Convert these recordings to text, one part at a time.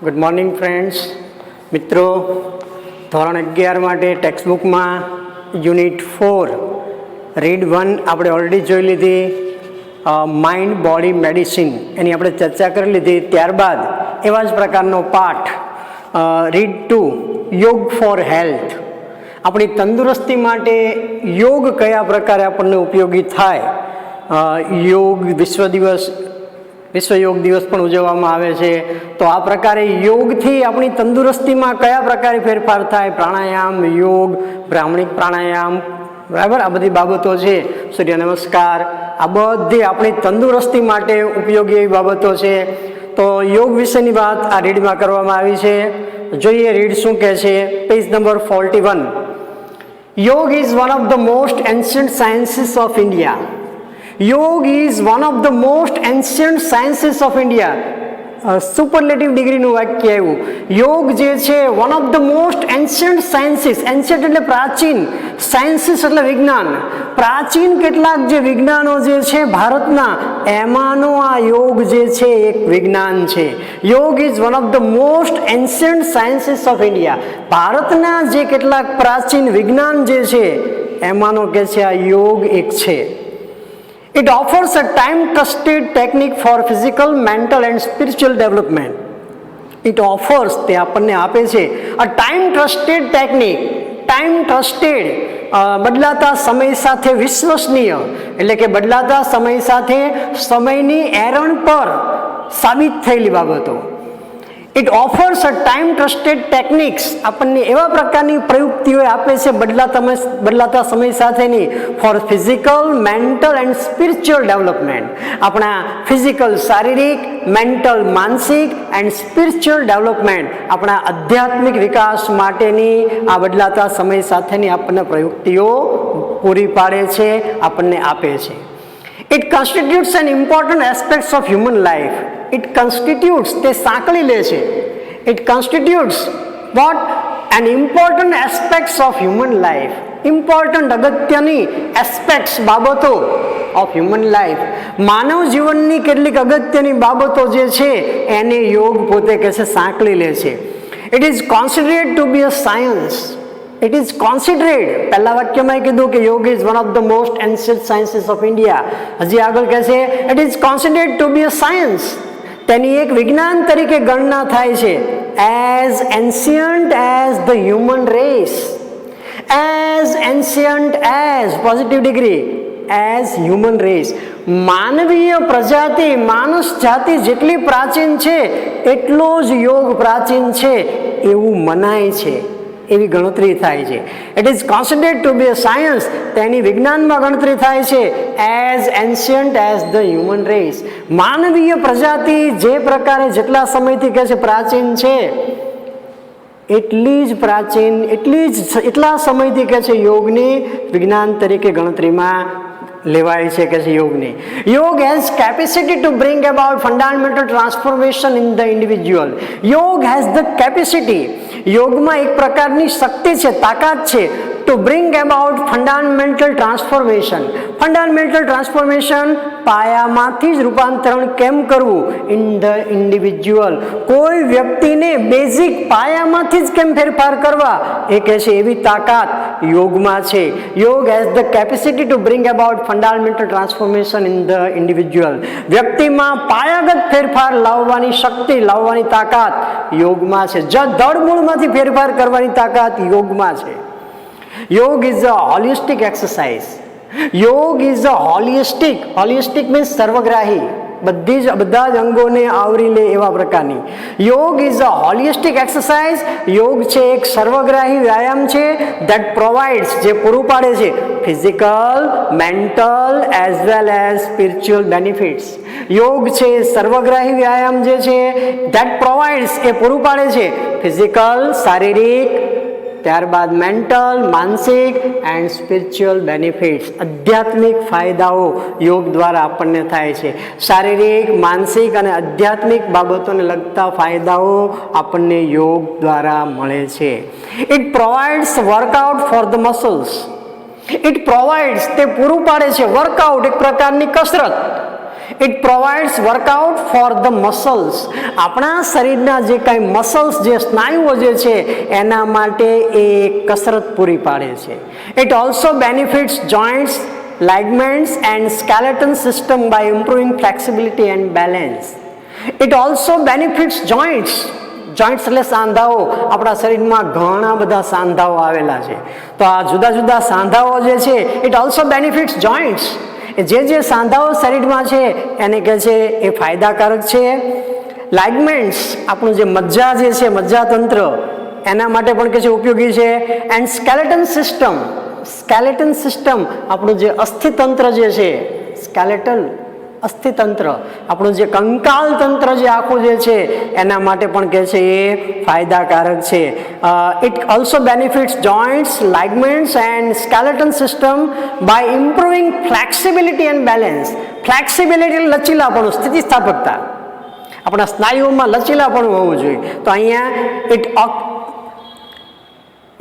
Good morning friends. મિત્રો, ધોરણ 11 માટે ટેક્સ્ટબુકમાં યુનિટ 4 રીડ 1 આપણે ઓલરેડી જોઈ લીધી. માઇન્ડ બોડી મેડિસિન એની આપણે ચર્ચા કરી લીધી. ત્યારબાદ એવા જ પ્રકારનો પાઠ રીડ 2 યોગ ફોર હેલ્થ. આપણી તંદુરસ્તી માટે યોગ કયા પ્રકારે આપણને ઉપયોગી થાય. યોગ વિશ્વ યોગ દિવસ પણ ઉજવવામાં આવે છે. તો આ પ્રકારે યોગથી આપણી તંદુરસ્તીમાં કયા પ્રકારે ફેરફાર થાય. પ્રાણાયામ, યોગ, બ્રાહ્મણિક પ્રાણાયામ, બરાબર, આ બધી બાબતો છે. સૂર્ય નમસ્કાર, આ બધી આપણી તંદુરસ્તી માટે ઉપયોગી એવી બાબતો છે. તો યોગ વિશેની વાત આ રીડમાં કરવામાં આવી છે. જોઈએ રીડ શું કહે છે. Page number 41. Yoga is one of the most ancient sciences of India. Yoga is one of the most ancient sciences of India. Superlative ડિગ્રીનું વાક્ય આવ્યું. યોગ જે છે one of the most ancient sciences. Ancient એટલે પ્રાચીન, સાયન્સીસ એટલે વિજ્ઞાન. પ્રાચીન કેટલાક જે વિજ્ઞાનો જે છે ભારતના, એમાંનો આ યોગ જે છે એક વિજ્ઞાન છે. યોગ is one of the most ancient sciences of India. ભારતના જે કેટલાક પ્રાચીન વિજ્ઞાન જે છે એમાંનો કે છે આ યોગ એક છે. It offers a time-tested technique for physical, mental and spiritual development. It offers, તે આપણને આપે છે, a time-trusted technique. time-trusted બદલાતા સમય સાથે વિશ્વસનીય, એટલે કે બદલાતા સમય સાથે સમયની એરણ પર સાબિત થયેલી બાબતો. It offers a time trusted techniques. આપણને એવા પ્રકારની પ્રયુક્તિઓ આપે છે બદલાતા સમય સાથેની for physical, mental and spiritual development. આપણા ફિઝિકલ શારીરિક, મેન્ટલ માનસિક એન્ડ સ્પિરિચ્યુઅલ ડેવલપમેન્ટ, આપણા આધ્યાત્મિક વિકાસ માટેની આ બદલાતા સમય સાથેની આપણને પ્રયુક્તિઓ પૂરી પાડે છે, આપણને આપે છે. It constitutes an important aspects of human life. It constitutes, તે સાંકળી લે છે. It constitutes what? An important aspects of human life. Important, અગત્યની aspects, બાબતો of human life. માનવ જીવનની કેટલીક અગત્યની બાબતો જે છે એને યોગ પોતે કહે છે સાંકળી લે છે. It is considered to be a science. It is considered, પહેલા વાક્યમાં કીધું કે yoga is one of the most ancient sciences of India. હજી આગળ કહે છે it is considered to be a science. તેની એક વિજ્ઞાન તરીકે ગણના થાય છે. As ancient as the human race. As ancient as, positive degree, as human race. માનવીય પ્રજાતિ, માનુષ જાતિ જેટલી પ્રાચીન છે એટલો જ યોગ પ્રાચીન છે એવું મનાય છે, એવી ગણતરી થાય છે. It is considered to be a science. તેની વિજ્ઞાનમાં ગણતરી થાય છે as ancient as the human race. માનવીય પ્રજાતિ જે પ્રકારે જેટલા સમયથી કહે છે પ્રાચીન છે એટલી જ પ્રાચીન, એટલા સમયથી કહે છે યોગની વિજ્ઞાન તરીકે ગણતરીમાં લેવાય છે કે છે યોગની. Yoga has capacity to bring about fundamental transformation in the individual. Yoga has the capacity, યોગમાં એક પ્રકારની શક્તિ છે, તાકાત છે, to bring about fundamental transformation. Fundamental transformation, પાયામાંથી જ રૂપાંતરણ કેમ કરવું ઇન ધ ઇન્ડિવિજ્યુઅલ. કોઈ વ્યક્તિને બેઝિક પાયામાંથી જ કેમ ફેરફાર કરવા એ કહે છે એવી તાકાત યોગમાં છે. યોગ has the capacity to bring about fundamental transformation in the individual. વ્યક્તિમાં પાયાગત ફેરફાર લાવવાની શક્તિ, લાવવાની તાકાત યોગમાં છે. ધડમૂળમાંથી ફેરફાર કરવાની તાકાત યોગમાં છે. યોગ ઇઝ અ હોલિસ્ટિક એક્સરસાઇઝ. યોગ is a holistic, holistic means સર્વગ્રાહી, બધા જ અંગોને આવરી લે એવા પ્રકારની. યોગ ઇઝ અ હોલિસ્ટિક એક્સરસાઇઝ. યોગ છે એક સર્વગ્રાહી વ્યાયામ છે. ધેટ પ્રોવાઇડ્સ, જે પૂરું પાડે છે physical, mental as well as spiritual benefits. યોગ છે સર્વગ્રાહી વ્યાયામ જે છે ધેટ પ્રોવાઇડ્સ, એ પૂરું પાડે છે ફિઝિકલ, શારીરિક, ત્યારબાદ મેન્ટલ, માનસિક એન્ડ સ્પિરિચ્યુઅલ બેનિફિટ્સ. આધ્યાત્મિક ફાયદાઓ યોગ દ્વારા આપણને થાય છે. શારીરિક, માનસિક અને આધ્યાત્મિક બાબતોને લગતા ફાયદાઓ આપણને યોગ દ્વારા મળે છે. It provides workout for the muscles. It provides, તે પૂરું પાડે છે વર્કઆઉટ, એક પ્રકારની કસરત. It provides workout for the muscles. આપણા શરીરના જે કાંઈ મસલ્સ, જે સ્નાયુઓ જે છે એના માટે એ કસરત પૂરી પાડે છે. It also benefits joints, ligaments and skeleton system by improving flexibility and balance. It also benefits joints. Joints એટલે સાંધાઓ. આપણા શરીરમાં ઘણા બધા સાંધાઓ આવેલા છે, તો આ જુદા જુદા સાંધાઓ જે છે ઇટ ઓલ્સો બેનિફિટ્સ જોઇન્ટ્સ. જે સાંધાઓ શરીરમાં છે એને કહે છે એ ફાયદાકારક છે. લાઇગમેન્ટ્સ, આપણું જે મજ્જા જે છે, મજ્જાતંત્ર, એના માટે પણ કે છે ઉપયોગી છે. And skeleton system, skeleton system આપણું જે અસ્થિતંત્ર જે છે, સ્કેલેટલ અસ્થિતંત્ર, આપણું જે કંકાલ તંત્ર જે આખું જે છે એના માટે પણ કે છે એ ફાયદાકારક છે. It also benefits joints, ligaments and skeleton system by improving flexibility and balance. Flexibility લચીલાપણું, સ્થિતિસ્થાપકતા, આપણા સ્નાયુઓમાં લચીલાપણું હોવું જોઈએ. તો અહીંયા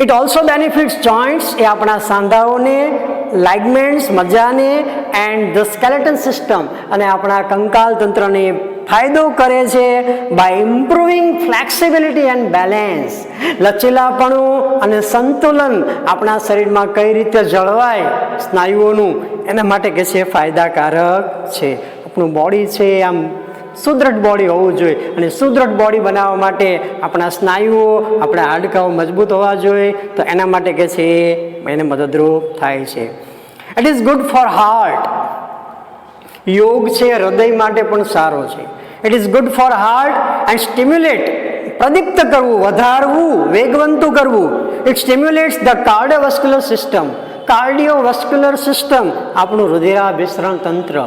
ઇટ ઓલ્સો બેનિફિટ્સ જોઇન્ટ્સ, એ આપણા સાંધાઓને, લાઇગમેન્ટ્સ મજ્જાને, એન્ડ ધ સ્કેલેટન સિસ્ટમ, અને આપણા કંકાલ તંત્રને ફાયદો કરે છે by improving flexibility and balance. લચીલાપણું અને સંતુલન આપણા શરીરમાં કઈ રીતે જળવાય સ્નાયુઓનું, એના માટે કે છે ફાયદાકારક છે. આપણું બોડી છે આમ સુદૃઢ બોડી હોવું જોઈએ, અને સુદૃઢ બોડી બનાવવા માટે આપણા સ્નાયુઓ, આપણા હાડકાઓ મજબૂત હોવા જોઈએ, તો એના માટે કે છે એને મદદરૂપ થાય છે. It is good for heart. Yoga છે હૃદય માટે પણ સારો છે. It is good for heart and stimulate, પ્રદીપ્ત કરવું, વધારવું, વેગવંતું કરવું. It stimulates the cardiovascular system. Cardiovascular system આપણું રુધિરાભિસરણ તંત્ર.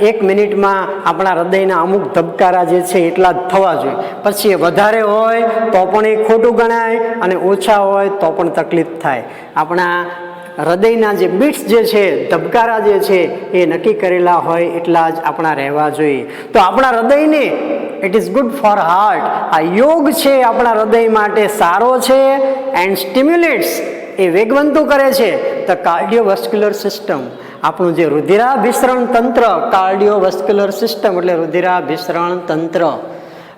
1 મિનિટમાં આપણા હૃદયના અમુક ધબકારા જે છે એટલા જ થવા જોઈએ. પછી એ વધારે હોય તો પણ એ ખોટું ગણાય, અને ઓછા હોય તો પણ તકલીફ થાય. આપણા હૃદયના જે બીટ્સ જે છે, ધબકારા જે છે એ નક્કી કરેલા હોય એટલા જ આપણા રહેવા જોઈએ. તો આપણા હૃદયને it is good for heart. આ યોગ છે આપણા હૃદય માટે સારો છે. એન્ડ સ્ટિમ્યુલેટ્સ, એ વેગવંતું કરે છે ધ કાર્ડિયોવાસ્ક્યુલર સિસ્ટમ, આપણું જે રુધિરાભિસરણ તંત્ર. કાર્ડિયોવાસ્ક્યુલર સિસ્ટમ એટલે રુધિરાભિસરણ તંત્ર.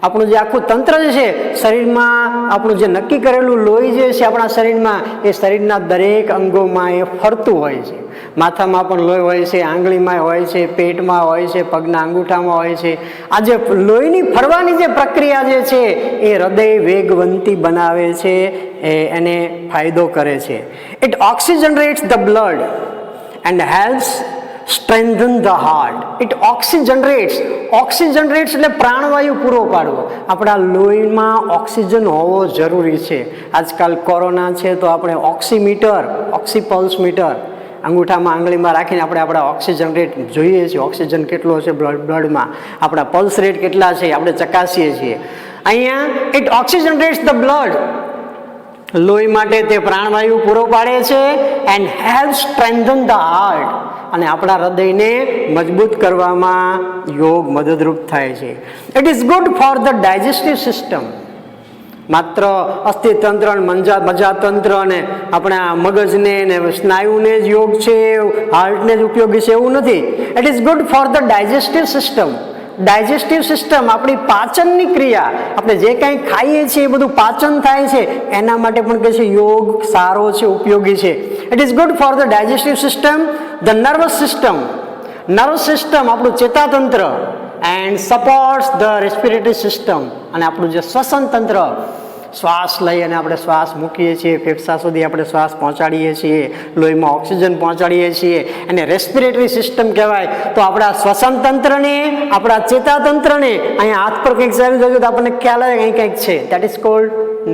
આપણું જે આખું તંત્ર જે છે શરીરમાં, આપણું જે નક્કી કરેલું લોહી જે છે આપણા શરીરમાં, એ શરીરના દરેક અંગોમાં એ ફરતું હોય છે. માથામાં પણ લોહી હોય છે, આંગળીમાં હોય છે, પેટમાં હોય છે, પગના અંગૂઠામાં હોય છે. આ જે લોહીની ફરવાની જે પ્રક્રિયા જે છે એ હૃદય વેગવંતી બનાવે છે, એને ફાયદો કરે છે. It oxygenates the blood and helps strengthen the heart. It oxygenates. Oxygenates એટલે પ્રાણવાયુ પૂરો પાડવો. આપણા લોહીમાં ઓક્સિજન હોવો જરૂરી છે. આજકાલ કોરોના છે તો આપણે ઓક્સીમીટર, ઓક્સીપલ્સ મીટર અંગૂઠામાં, આંગળીમાં રાખીને આપણે આપણા ઓક્સિજન રેટ જોઈએ છીએ. ઓક્સિજન કેટલો છે બ્લડમાં, આપણા પલ્સ રેટ કેટલા છે આપણે ચકાસીએ છીએ. અહીંયા ઇટ ઓક્સિજનરેટ્સ ધ બ્લડ, લોહી માટે તે પ્રાણવાયુ પૂરો પાડે છે. And help strengthen the heart, અને આપણા હૃદયને મજબૂત કરવામાં યોગ મદદરૂપ થાય છે. It is good for the digestive system. માત્ર અસ્થિતંત્ર, મજ્જાતંત્ર અને આપણા મગજને ને સ્નાયુને જ યોગ છે, હાર્ટને જ ઉપયોગી છે એવું નથી. It is good for the digestive system. Digestive system, આપણી પાચનની ક્રિયા, આપણે જે કાંઈ ખાઈએ છીએ એ બધું પાચન થાય છે, એના માટે પણ કહે છે યોગ સારો છે, ઉપયોગી છે. It is good for the digestive system. The nervous system, nervous system આપણું ચેતાતંત્ર. And supports the respiratory system, અને આપણું જે શ્વસન તંત્ર, શ્વાસ લઈ અને આપણે શ્વાસ મૂકીએ છીએ, ફેફસા સુધી આપણે શ્વાસ પહોંચાડીએ છીએ, લોહીમાં ઓક્સિજન પહોંચાડીએ છીએ, અને રેસ્પિરેટરી સિસ્ટમ કહેવાય. તો આપણા શ્વસન તંત્રને, આપણા ચેતાતંત્રને, અહીંયા હાથ પર કંઈક ચાલી જશે તો આપણને ખ્યાલ આવે અહીં કંઈક છે, that is called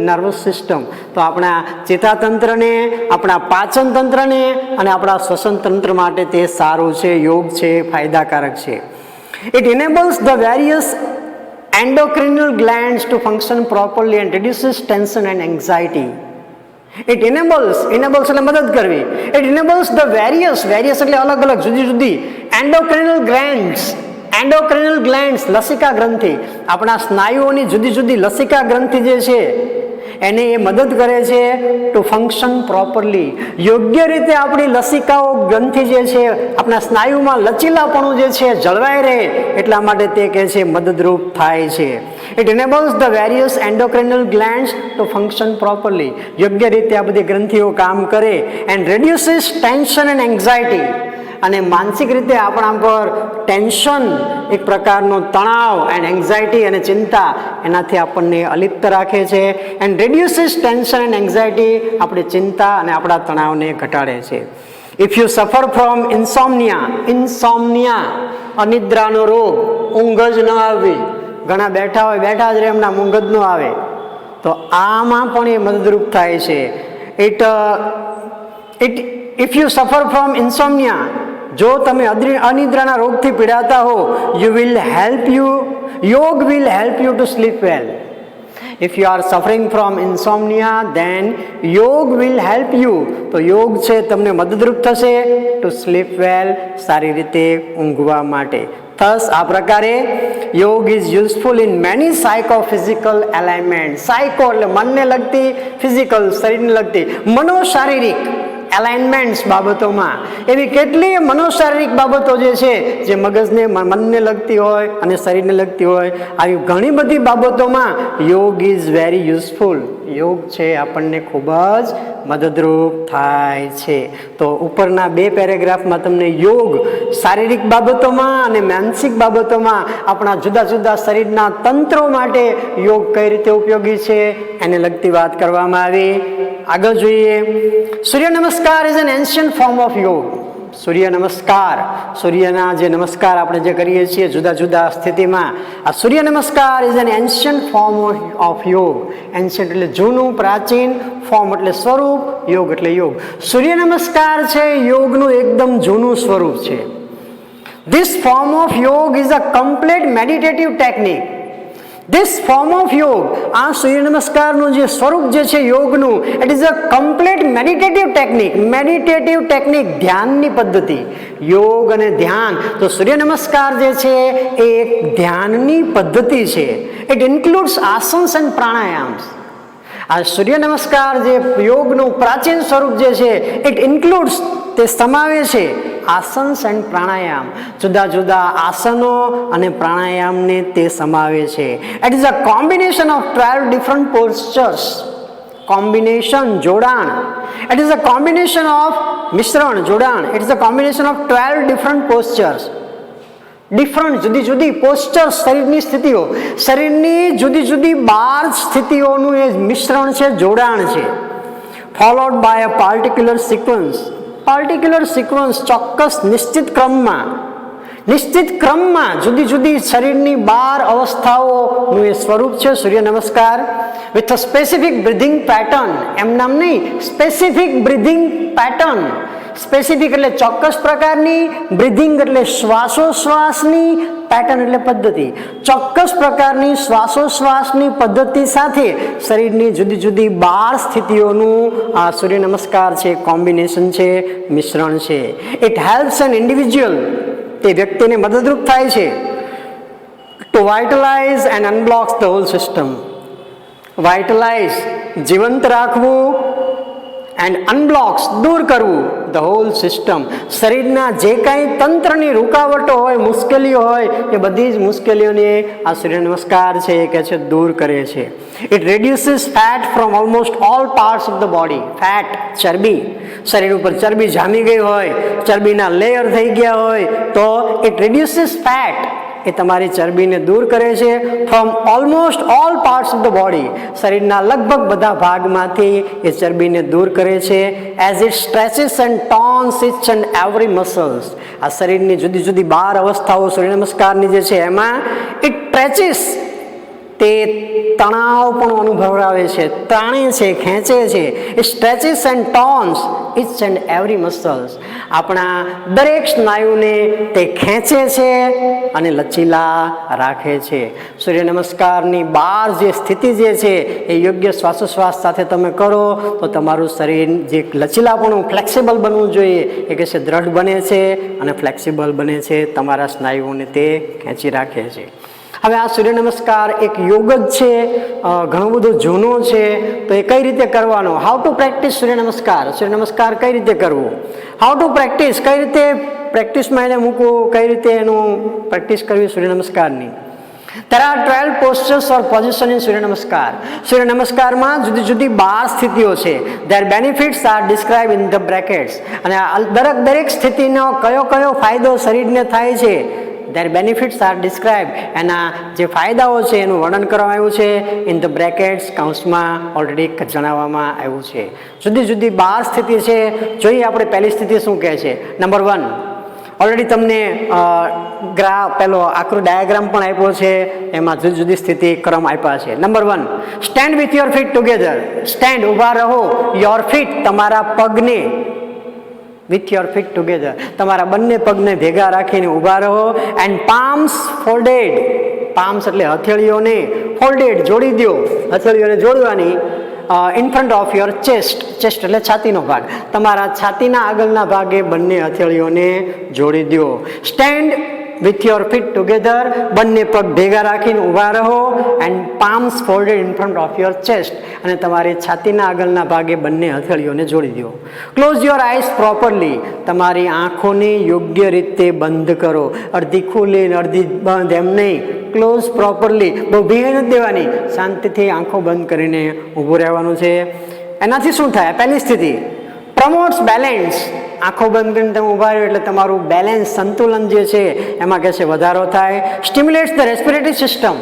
nervous system. તો આપણા ચેતાતંત્રને, આપણા પાચન તંત્રને અને આપણા શ્વસન તંત્ર માટે તે સારું છે, યોગ છે, ફાયદાકારક છે. It enables the various endocrinal glands to function properly and reduces tension and anxiety. It enables એટલે મદદ કરવી. It enables the various એટલે અલગ અલગ, જુદી જુદી endocrinal glands લસિકા ગ્રંથિ, આપણા સ્નાયુઓની જુદી જુદી લસિકા ગ્રંથિ જે છે એને એ મદદ કરે છે ટુ ફંક્શન પ્રોપરલી. યોગ્ય રીતે આપણી લસિકાઓ ગ્રંથિ જે છે આપણા સ્નાયુમાં લચીલાપણું જે છે જળવાઈ રહે એટલા માટે તે કહે છે મદદરૂપ થાય છે. It enables the various endocrinal glands to function properly. યોગ્ય રીતે આ બધી ગ્રંથિઓ કામ કરે and reduces tension and anxiety. અને માનસિક રીતે આપણા પર ટેન્શન, એક પ્રકારનો તણાવ એન્ડ એન્ઝાયટી અને ચિંતા એનાથી આપણને અલિપ્ત રાખે છે. And reduces tension and anxiety, આપણી ચિંતા અને આપણા તણાવને ઘટાડે છે. If you suffer from insomnia, અનિદ્રાનો રોગ, ઊંઘ જ ન આવવી, ઘણા બેઠા જ રહે એમના ઊંઘ જ ન આવે, તો આમાં પણ એ મદદરૂપ થાય છે. If you suffer from insomnia, જો તમે અનિદ્રાના રોગથી પીડાતા હો, yoga will help you to sleep well. If you are suffering from insomnia then yoga will help you, તો યોગ છે તમને મદદરૂપ થશે ટુ સ્લીપ વેલ, સારી રીતે ઊંઘવા માટે. થસ આ પ્રકારે yoga is useful in many psychophysical alignment. Psycho એટલે મનને લગતી, ફિઝિકલ શરીરને લગતી, મનોશારીરિક એલાઇનમેન્ટ્સ બાબતોમાં એવી કેટલીય મનોશારીરિક બાબતો જે છે જે મગજને મનને લગતી હોય અને શરીરને લગતી હોય, આવી ઘણી બધી બાબતોમાં યોગ ઇઝ વેરી યુઝફુલ. યોગ છે આપણને ખૂબ જ મદદરૂપ થાય છે. તો ઉપરના 2 પેરેગ્રાફમાં તમને યોગ શારીરિક બાબતોમાં અને માનસિક બાબતોમાં આપણા જુદા જુદા શરીરના તંત્રો માટે યોગ કઈ રીતે ઉપયોગી છે એને લગતી વાત કરવામાં આવી. આગળ જોઈએ, સૂર્ય નમસ્કાર is an ancient form of યોગ. સૂર્ય નમસ્કાર, સૂર્યના જે નમસ્કાર આપણે જે કરીએ છીએ જુદા જુદા સ્થિતિમાં, આ સૂર્ય નમસ્કાર is an ancient form of યોગ. એન્શિયન્ટ એટલે જૂનું, પ્રાચીન, ફોર્મ એટલે સ્વરૂપ, યોગ એટલે યોગ. સૂર્ય નમસ્કાર છે યોગનું એકદમ જૂનું સ્વરૂપ છે. This form of yoga is a complete meditative technique. This form of yoga, આ સૂર્ય નમસ્કારનું જે સ્વરૂપ જે છે યોગનું, it is a complete meditative technique. Meditative technique, ધ્યાનની પદ્ધતિ. યોગ અને ધ્યાન, તો સૂર્ય નમસ્કાર જે છે એ એક ધ્યાનની પદ્ધતિ છે. It includes asanas and pranayamas. આ સૂર્ય નમસ્કાર જે યોગનું પ્રાચીન સ્વરૂપ જે છે, ઇટ ઇન્ક્લુડ્સ, તે સમાવે છે આસન્સ એન્ડ પ્રાણાયામ. જુદા જુદા આસનો અને પ્રાણાયામને તે સમાવે છે. It is a combination of 12 different postures. Combination, જોડાણ. It is a combination of મિશ્રણ, જોડાણ. It is a combination of 12 different postures. Different, જુદી જુદી પોસ્ચર્સ, શરીરની સ્થિતિઓ, શરીરની જુદી જુદી 12 સ્થિતિઓનું એ મિશ્રણ છે, જોડાણ છે. Followed by a particular sequence. Particular sequence, ચોક્કસ નિશ્ચિત ક્રમમાં જુદી જુદી શરીરની 12 અવસ્થાઓનું એ સ્વરૂપ છે Surya Namaskar. With a specific breathing pattern. એમ નામ નહીં, સ્પેસિફિક બ્રીધિંગ પેટર્ન. સ્પેસિફિક એટલે ચોક્કસ પ્રકારની, બ્રીધિંગ એટલે શ્વાસોશ્વાસની, પેટર્ન એટલે પદ્ધતિ. ચોક્કસ પ્રકારની શ્વાસોશ્વાસની પદ્ધતિ સાથે શરીરની જુદી જુદી 12 સ્થિતિઓનું આ સૂર્ય નમસ્કાર છે, કોમ્બિનેશન છે, મિશ્રણ છે. ઇટ હેલ્પ્સ એન ઇન્ડિવિજ્યુઅલ, તે વ્યક્તિને મદદરૂપ થાય છે to vitalize and unblocks the whole system. Vitalize, જીવંત રાખવું, એન્ડ અનબ્લોક્સ, દૂર કરવું, ધ હોલ સિસ્ટમ. શરીરના જે કાંઈ તંત્રની રૂકાવટો હોય, મુશ્કેલીઓ હોય, એ બધી જ મુશ્કેલીઓને આ સૂર્ય નમસ્કાર છે એ કહે છે દૂર કરે છે. It reduces fat from almost all parts of the body. Fat, ચરબી, શરીર ઉપર ચરબી જામી ગઈ હોય, ચરબીના લેયર થઈ ગયા હોય, તો ઇટ reduces fat, એ તમારી ચરબીને દૂર કરે છે. From almost all parts of the body, શરીરના લગભગ બધા ભાગમાંથી એ ચરબીને દૂર કરે છે. As it stretches and tones each and every muscles. આ શરીરની જુદી જુદી 12 અવસ્થાઓ સૂર્ય નમસ્કારની જે છે એમાં ઇટ સ્ટ્રેચિસ, તે તણાવ પણ અનુભવાવે છે, તાણે છે, ખેંચે છે. એ stretches and tones each and every muscles. આપણા દરેક સ્નાયુને તે ખેંચે છે અને લચીલા રાખે છે. સૂર્ય નમસ્કારની 12 જે સ્થિતિ જે છે એ યોગ્ય શ્વાસોશ્વાસ સાથે તમે કરો તો તમારું શરીર જે લચીલાપણું, ફ્લેક્સિબલ બનવું જોઈએ એ કે છે દ્રઢ બને છે અને ફ્લેક્સિબલ બને છે. તમારા સ્નાયુઓને તે ખેંચી રાખે છે. હવે આ સૂર્ય નમસ્કાર એક યોગ જ છે, ઘણું બધું જૂનું છે, તો એ કઈ રીતે કરવાનો, હાઉ ટુ પ્રેક્ટિસ સૂર્ય નમસ્કાર કઈ રીતે કરવું, હાઉ ટુ પ્રેક્ટિસ, કઈ રીતે પ્રેક્ટિસમાં એને મૂકવું, કઈ રીતે એનું પ્રેક્ટિસ કરવી સૂર્ય નમસ્કારની. There are 12 postures or position in સૂર્ય નમસ્કાર. સૂર્ય નમસ્કારમાં જુદી જુદી 12 સ્થિતિઓ છે. Their benefits are described in the brackets. અને દરેક સ્થિતિનો કયો ફાયદો શરીરને થાય છે, their benefits are described. એના જે ફાયદાઓ છે એનું વર્ણન કરવામાં આવ્યું છે in the brackets, કૌંસમાં ઓલરેડી જણાવવામાં આવ્યું છે. જુદી જુદી 12 સ્થિતિ છે. જોઈએ આપણે પહેલી સ્થિતિ શું કહે છે. નંબર 1, ઓલરેડી તમને પેલો આકૃતિ ડાયાગ્રામ પણ આપ્યો છે, એમાં જુદી જુદી સ્થિતિ ક્રમ આપ્યા છે. Number 1, stand with your feet together. Stand, ઊભા રહો, યોર ફીટ, તમારા પગને, વિથ યોર ફીટ ટુગેધર, તમારા બંને પગને ભેગા રાખીને ઊભા રહો. એન્ડ પામ્સ ફોલ્ડેડ, પામ્સ એટલે હથેળીઓને ફોલ્ડેડ, જોડી દો, હથેળીઓને જોડવાની. In front of your chest, chest એટલે છાતીનો ભાગ, તમારા છાતીના આગળના ભાગે બંને હથેળીઓને જોડી દો. Stand with your feet together, બંને પગ ભેગા રાખીને ઊભા રહો. And palms folded in front of your chest, અને તમારી છાતીના આગળના ભાગે બંને હથેળીઓને જોડી દો. ક્લોઝ યોર આઈઝ પ્રોપરલી, તમારી આંખોને યોગ્ય રીતે બંધ કરો, અડધી ખુલી અડધી બંધ એમ નહીં, ક્લોઝ પ્રોપરલી, બહુ ભીડ નથી દેવાની, શાંતિથી આંખો બંધ કરીને ઊભું રહેવાનું છે. એનાથી શું થાય, પહેલી સ્થિતિ પ્રમોટ્સ બેલેન્સ, આંખો બંધ કરીને તમે ઊભા રહ્યો એટલે તમારું બેલેન્સ, સંતુલન જે છે એમાં કહે છે વધારો થાય. સ્ટિમ્યુલેટ્સ ધ રેસ્પિરેટરી સિસ્ટમ,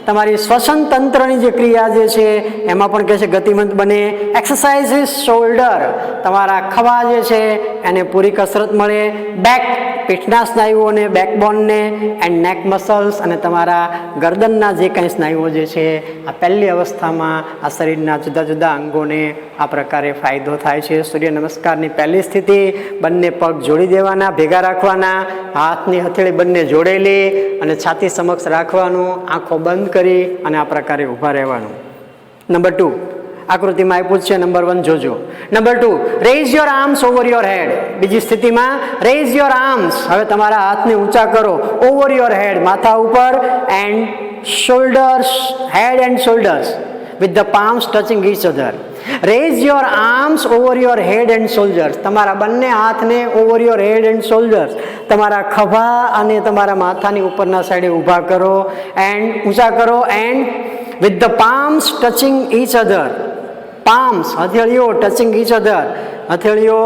તમારી શ્વસન તંત્રની જે ક્રિયા જે છે એમાં પણ કહે છે ગતિમંત બને. એક્સરસાઇઝિસ શોલ્ડર, તમારા ખભા જે છે એને પૂરી કસરત મળે. બેક, પીઠના સ્નાયુઓને, બેકબોનને. એન્ડ નેક મસલ્સ, અને તમારા ગરદનના જે કંઈ સ્નાયુઓ જે છે આ પહેલી અવસ્થામાં આ શરીરના જુદા જુદા અંગોને આ પ્રકારે ફાયદો થાય છે. સૂર્ય નમસ્કારની પહેલી સ્થિતિ, બંને પગ જોડી દેવાના, ભેગા રાખવાના, હાથની હથેળી બંને જોડેલી અને છાતી સમક્ષ રાખવાનું, આંખો બંધ કરી અને આ પ્રકારે ઊભા રહેવાનું. નંબર 2, આકૃતિમાં આપ્યું છે. નંબર 1 જોજો. Number 2, raise your arms over your head. બીજી સ્થિતિમાં રેઝ યોર આર્મ્સ, હવે તમારા હાથને ઊંચા કરો, ઓવર યોર હેડ, માથા ઉપર. And shoulders, head and shoulders with the palms touching each other. Raise your arms over your head and shoulders. તમારા બંને હાથને over your head and shoulders, તમારા ખભા અને તમારા માથાની ઉપરના સાઈડે ઊભા કરો એન્ડ ઊંચા કરો. And with the palms touching each other, palms હથેળીઓ ટચિંગ each other, હથેળીઓ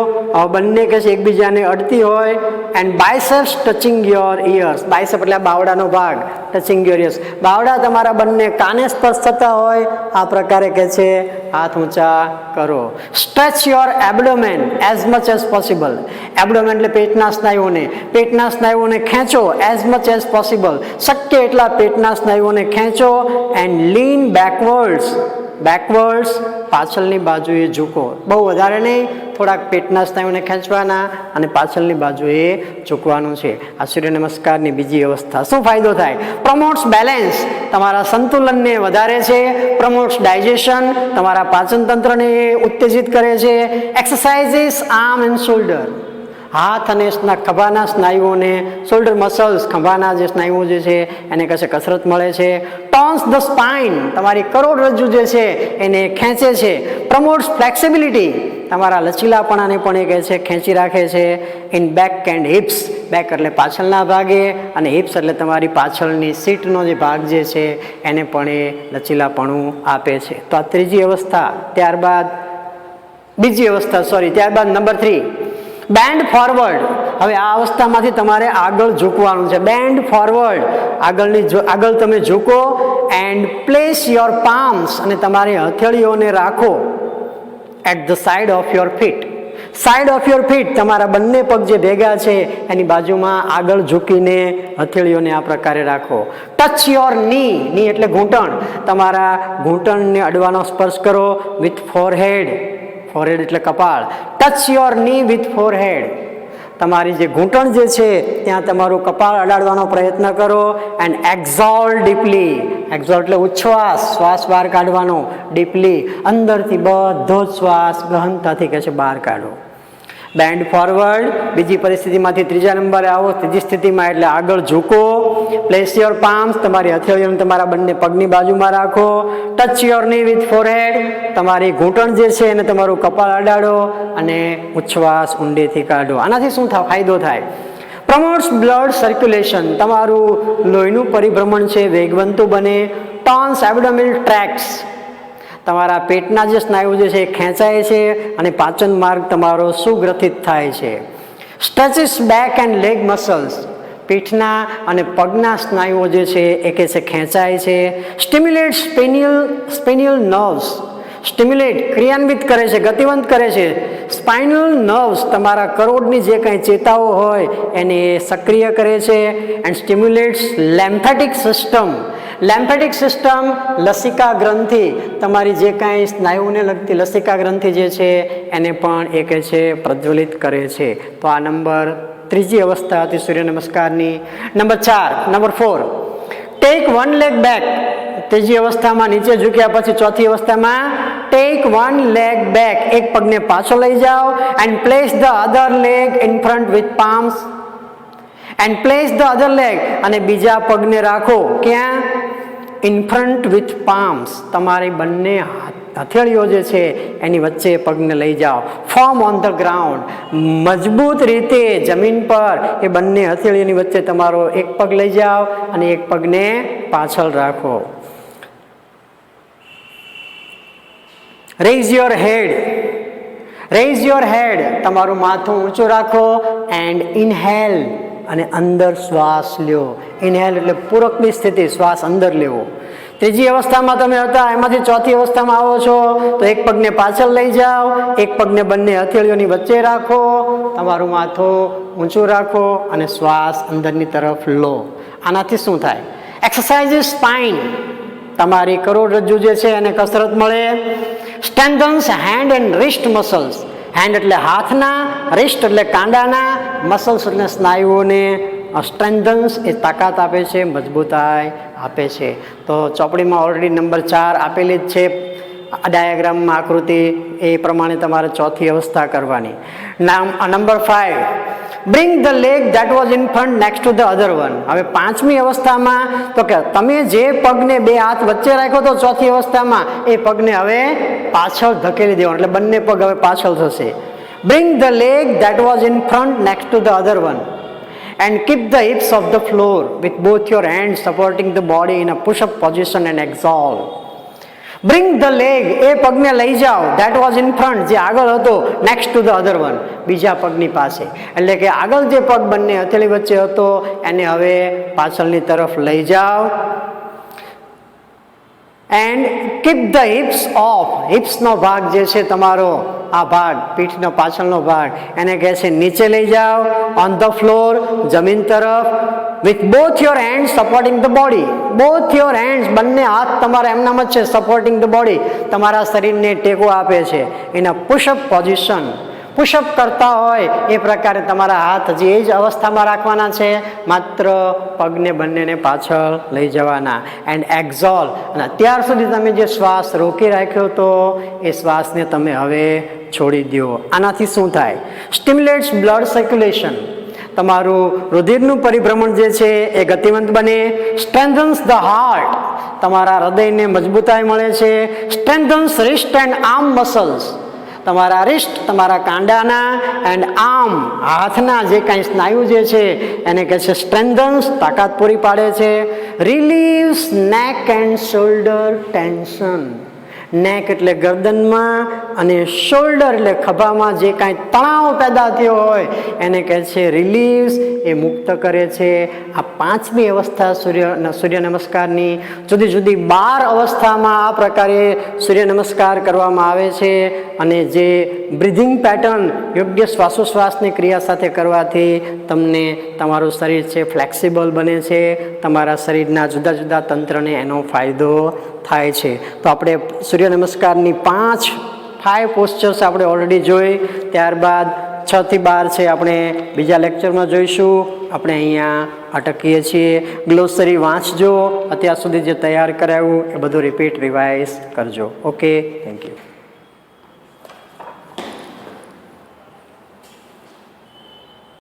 બંને કહે છે એકબીજાને અડતી હોય. And biceps touching your ears, bicep એટલે બાવડાનો ભાગ, ટચિંગ યોર ઇયર્સ, બાવડા તમારા બંને કાને સ્પર્શ થતા હોય, આ પ્રકારે કહે છે હાથ ઊંચા કરો. Stretch your abdomen as much as possible. Abdomen એટલે પેટના સ્નાયુઓને ખેંચો એઝ મચ એઝ પોસિબલ, શક્ય એટલા પેટના સ્નાયુઓને ખેંચો. એન્ડ લીન બેકવર્ડ્સ, પાછળની બાજુએ ઝૂકો, બહુ વધારે નહીં, થોડાક પેટના સ્નાયુને ખેંચવાના અને પાછળની બાજુએ ઝૂકવાનું છે. આ સૂર્ય નમસ્કારની બીજી અવસ્થા. શું ફાયદો થાય? પ્રમોટ્સ બેલેન્સ, તમારા સંતુલનને વધારે છે. પ્રમોટ્સ ડાયજેશન, તમારા પાચન તંત્રને ઉત્તેજિત કરે છે. એક્સરસાઇઝિસ આર્મ એન્ડ શોલ્ડર, હાથ અને ખભાના સ્નાયુઓને, શોલ્ડર મસલ્સ, ખભાના જે સ્નાયુઓ જે છે એને કશે કસરત મળે છે. ટોન્સ ધ સ્પાઇન, તમારી કરોડરજ્જુ જે છે એને ખેંચે છે. પ્રમોટ્સ ફ્લેક્સિબિલિટી, તમારા લચીલાપણાને પણ એ કહે છે ખેંચી રાખે છે. In back and hips, back એટલે પાછળના ભાગે અને હિપ્સ એટલે તમારી પાછળની સીટનો જે ભાગ જે છે એને પણ એ લચીલાપણું આપે છે. તો આ ત્રીજી અવસ્થા. ત્યારબાદ નંબર 3, બેન્ડ ફોરવર્ડ. હવે આ અવસ્થામાંથી તમારે આગળ ઝૂકવાનું છે. બેન્ડ ફોરવર્ડ, આગળ તમે ઝૂકો. એન્ડ પ્લેસ યોર પામ્સ, અને તમારી હથેળીઓને રાખો at the side of your feet. Side of your feet, તમારા બંને પગ જે ભેગા છે એની બાજુમાં આગળ ઝૂકીને હથેળીઓને આ પ્રકારે રાખો. ટચ યોર ની એટલે ઘૂંટણ, તમારા ઘૂંટણને અડવાનો સ્પર્શ કરો વિથ ફોરહેડ એટલે કપાળ. ટચ યોર ની વિથ ફોરહેડ, તમારી જે ઘૂંટણ જે છે ત્યાં તમારું કપાળ અડાડવાનો પ્રયત્ન કરો. એન્ડ એક્ઝોલ ડીપલી, એક્ઝોલ એટલે ઉચ્છ્વાસ, શ્વાસ બહાર કાઢવાનો. ડીપલી, અંદરથી બધો જ શ્વાસ ગહનતાથી કહે છે બહાર કાઢો. Band forward. બીજી પરિસ્થિતિમાંથી ત્રીજા નંબરે આવો, ત્રીજી સ્થિતિમાં એટલે આગળ ઝૂકો. પ્લેસ યોર પામ્સ, તમારી હથેળીઓને તમારા બંને પગની બાજુમાં રાખો. ટચ યોર ની વિથ ફોરહેડ, તમારી ઘૂંટણ જે છે એને તમારું કપાળ અડાડો અને ઉચ્છ્વાસ ઊંડેથી કાઢો. આનાથી શું થાય, ફાયદો થાય? પ્રમોટ્સ બ્લડ સર્ક્યુલેશન, તમારું લોહીનું પરિભ્રમણ છે વેગવંતું બને. ટર્ન્સ એબડોમિનલ ટ્રેક્ટ્સ, તમારા પેટના જે સ્નાયુ જે છે એ ખેંચાય છે અને પાચન માર્ગ તમારો સુગ્રથિત થાય છે. સ્ટ્રેચિસ બેક એન્ડ લેગ મસલ્સ, પીઠના અને પગના સ્નાયુઓ જે છે એ કે છે ખેંચાય છે. સ્ટિમ્યુલેટ સ્પિનિયલ નર્વ્સ, સ્ટિમ્યુલેટ ક્રિયાન્વિત કરે છે, ગતિવંત કરે છે. સ્પાઇનલ નર્વ્સ, તમારા કરોડની જે કંઈ ચેતાઓ હોય એને સક્રિય કરે છે. એન્ડ સ્ટિમ્યુલેટ્સ લેમ્ફેટિક સિસ્ટમ, લેમ્ફેટિક સિસ્ટમ લસિકા ગ્રંથિ, તમારી જે કાંઈ સ્નાયુને લગતી લસિકા ગ્રંથિ જે છે એને પણ એ કહે છે પ્રજ્વલિત કરે છે. તો આ નંબર ત્રીજી અવસ્થા હતી સૂર્ય નમસ્કારની. Number 4, take one leg back, ત્રીજી અવસ્થામાં નીચે ઝૂક્યા પછી ચોથી અવસ્થામાં ટેક વન લેગ બેક, એક પગને પાછો લઈ જાઓ. And place the other leg in front with palms, and place the other leg, અને બીજા પગને રાખો ક્યાં? ઇન ફ્રન્ટ વિથ પામ્સ, તમારી બંને હથેળીઓ જે છે એની વચ્ચે પગને લઈ જાઓ. ફોર્મ ઓન ધ ગ્રાઉન્ડ, મજબૂત રીતે જમીન પર એ બંને હથેળીઓની વચ્ચે તમારો એક પગ લઈ જાઓ અને એક પગને પાછળ રાખો. Raise your head, raise your head, તમારું માથું ઊંચું રાખો. એન્ડ ઇનહેલ, અને અંદર શ્વાસ લ્યો. ઇનહેલ એટલે પૂરકની સ્થિતિ, શ્વાસ અંદર લેવો. ત્રીજી અવસ્થામાં તમે હતા, એમાંથી ચોથી અવસ્થામાં આવો છો તો એક પગને પાછળ લઈ જાઓ, એક પગને બંને હથેળીઓની વચ્ચે રાખો, તમારું માથું ઊંચું રાખો અને શ્વાસ અંદરની તરફ લો. આનાથી શું થાય? એક્સરસાઇઝ સ્પાઇન, તમારી કરોડરજ્જુ જે છે એને કસરત મળે. Strengthens hand and wrist muscles, hand એટલે હાથના, રિસ્ટ એટલે કાંડાના, મસલ્સ એટલે સ્નાયુઓને સ્ટ્રેન્થન્સ એ તાકાત આપે છે, મજબૂતાઈ આપે છે. તો ચોપડીમાં ઓલરેડી નંબર 4 આપેલી જ છે ડાયાગ્રામમાં, આકૃતિ એ પ્રમાણે તમારે ચોથી અવસ્થા કરવાની. Number 5, bring the leg that was in front next to the other one. હવે પાંચમી અવસ્થામાં તો કે તમે જે પગને બે હાથ વચ્ચે રાખ્યો તો ચોથી અવસ્થામાં, એ પગને હવે પાછળ ધકેલી દેવાનો, એટલે બંને પગ હવે પાછળ થશે. Bring the leg that was in front next to the other one. And keep the hips off the floor with both your hands supporting the body in a push-up position and exhale. Bring the leg, એ પગને લઈ જાઓ, that was in front, જે આગળ હતો, next to the other one, બીજા પગની પાસે. એટલે કે આગળ જે પગ બંને હથેળી વચ્ચે હતો એને હવે પાછળની તરફ લઈ જાઓ. And keep the hips off, હિપ્સનો ભાગ જે છે તમારો આ ભાગ, પીઠનો પાછળનો ભાગ, એને કહે છે નીચે લઈ જાઓ. ઓન ધ ફ્લોર, જમીન તરફ. With both your hand supporting the body, both your hands, બંને હાથ તમારા એમનામ જ છે, સપોર્ટિંગ ધ બોડી, તમારા શરીરને ટેકો આપે છે. એના પુશઅપ પોઝિશન, પુશઅપ કરતા હોય એ પ્રકારે તમારા હાથ હજી એ જ અવસ્થામાં રાખવાના છે, માત્ર પગને બંનેને પાછળ લઈ જવાના. એન્ડ એક્ઝોલ, અને અત્યાર સુધી તમે જે શ્વાસ રોકી રાખ્યો હતો એ શ્વાસને તમે હવે છોડી દો. આનાથી શું થાય? સ્ટિમ્યુલેટ્સ બ્લડ સર્ક્યુલેશન, તમારું રુધિરનું પરિભ્રમણ જે છે એ ગતિવંત બને. સ્ટ્રેન્થન્સ ધ હાર્ટ, તમારા હૃદયને મજબૂતાઈ મળે છે. સ્ટ્રેન્થન્સ રિસ્ટ એન્ડ આર્મ મસલ્સ, તમારા રિસ્ટ, તમારા કાંડાના, એન્ડ આર્મ, હાથના જે કાંઈ સ્નાયુ જે છે એને કહે છે સ્ટ્રેન્થન્સ, તાકાત પૂરી પાડે છે. રિલીવ્સ નેક એન્ડ શોલ્ડર ટેન્શન, નેક એટલે ગરદનમાં અને શોલ્ડર એટલે ખભામાં જે કાંઈ તણાવ પેદા થયો હોય એને કહે છે રિલીવ્સ, એ મુક્ત કરે છે. આ પાંચમી અવસ્થા સૂર્ય નમસ્કારની. જુદી જુદી 12 અવસ્થામાં આ પ્રકારે સૂર્ય નમસ્કાર કરવામાં આવે છે. અને જે બ્રિધિંગ પેટર્ન, યોગ્ય શ્વાસોશ્વાસની ક્રિયા સાથે કરવાથી તમને તમારું શરીર છે ફ્લેક્સિબલ બને છે, તમારા શરીરના જુદા જુદા તંત્રને એનો ફાયદો થાય છે. તો આપણે સૂર્ય નમસ્કારની 5 પોસ્ચર્સ આપણે ઓલરેડી જોઈ, ત્યારબાદ 6 થી 12 છે આપણે બીજા લેક્ચરમાં જોઈશું. આપણે અહીંયા અટકીએ છીએ. ગ્લોસરી વાંચજો, અત્યાર સુધી જે તૈયાર કરાવ્યું એ બધું રિપીટ રિવાઇઝ કરજો. Okay, thank you.